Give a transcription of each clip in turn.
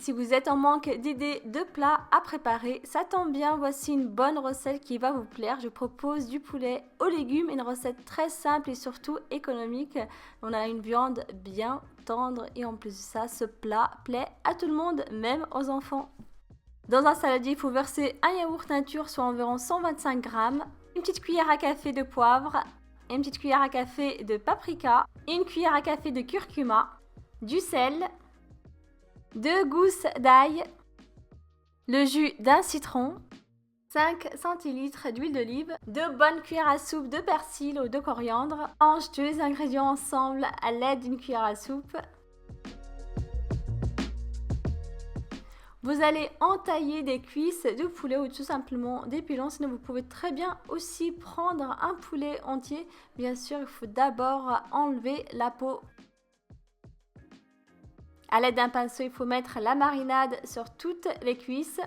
Si vous êtes en manque d'idées de plats à préparer, ça tombe bien, voici une bonne recette qui va vous plaire. Je propose du poulet aux légumes, une recette très simple et surtout économique. On a une viande bien tendre et en plus de ça, ce plat plaît à tout le monde, même aux enfants. Dans un saladier, il faut verser un yaourt nature sur environ 125 grammes, une petite cuillère à café de poivre, une petite cuillère à café de paprika, une cuillère à café de curcuma, du sel, 2 gousses d'ail, le jus d'un citron, 5 centilitres d'huile d'olive, 2 bonnes cuillères à soupe de persil ou de coriandre. Mélange tous les ingrédients ensemble à l'aide d'une cuillère à soupe. Vous allez entailler des cuisses de poulet ou tout simplement des pilons. Sinon, vous pouvez très bien aussi prendre un poulet entier. Bien sûr, il faut d'abord enlever la peau. À l'aide d'un pinceau, il faut mettre la marinade sur toutes les cuisses.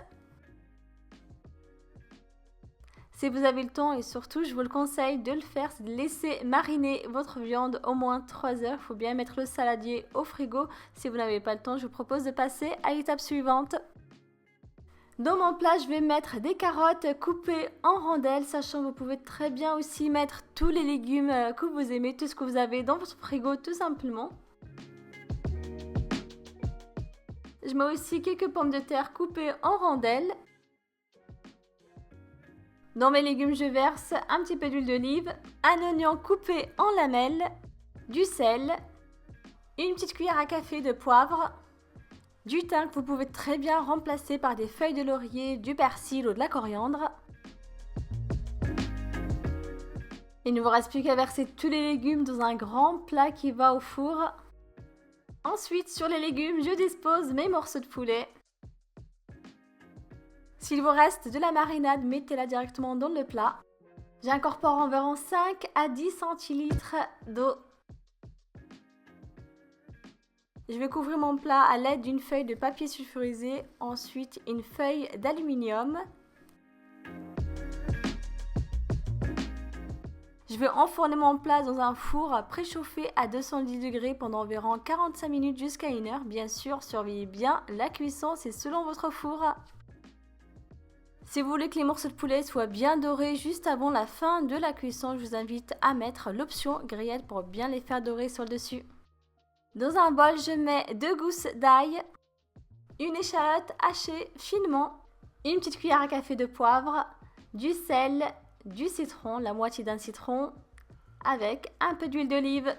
Si vous avez le temps et surtout, je vous le conseille de le faire, c'est de laisser mariner votre viande au moins 3 heures. Il faut bien mettre le saladier au frigo. Si vous n'avez pas le temps, je vous propose de passer à l'étape suivante. Dans mon plat, je vais mettre des carottes coupées en rondelles, sachant que vous pouvez très bien aussi mettre tous les légumes que vous aimez, tout ce que vous avez dans votre frigo tout simplement. Je mets aussi quelques pommes de terre coupées en rondelles. Dans mes légumes, je verse un petit peu d'huile d'olive, un oignon coupé en lamelles, du sel, une petite cuillère à café de poivre, du thym que vous pouvez très bien remplacer par des feuilles de laurier, du persil ou de la coriandre. Il ne vous reste plus qu'à verser tous les légumes dans un grand plat qui va au four. Ensuite, sur les légumes, je dispose mes morceaux de poulet. S'il vous reste de la marinade, mettez-la directement dans le plat. J'incorpore environ 5 à 10 centilitres d'eau. Je vais couvrir mon plat à l'aide d'une feuille de papier sulfurisé, ensuite une feuille d'aluminium. Je vais enfourner mon plat dans un four préchauffé à 210 degrés pendant environ 45 minutes jusqu'à 1 heure. Bien sûr, surveillez bien la cuisson, c'est selon votre four. Si vous voulez que les morceaux de poulet soient bien dorés juste avant la fin de la cuisson, je vous invite à mettre l'option grillade pour bien les faire dorer sur le dessus. Dans un bol, je mets 2 gousses d'ail, une échalote hachée finement, une petite cuillère à café de poivre, du sel, du citron, la moitié d'un citron, avec un peu d'huile d'olive.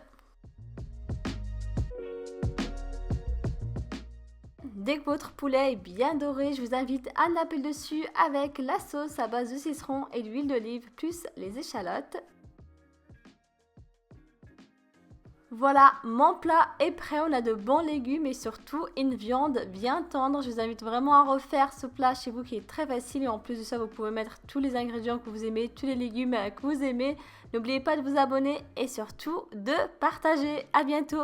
Dès que votre poulet est bien doré, je vous invite à napper dessus avec la sauce à base de citron et d'huile d'olive plus les échalotes. Voilà, mon plat est prêt, on a de bons légumes et surtout une viande bien tendre. Je vous invite vraiment à refaire ce plat chez vous qui est très facile et en plus de ça, vous pouvez mettre tous les ingrédients que vous aimez, tous les légumes que vous aimez. N'oubliez pas de vous abonner et surtout de partager. À bientôt!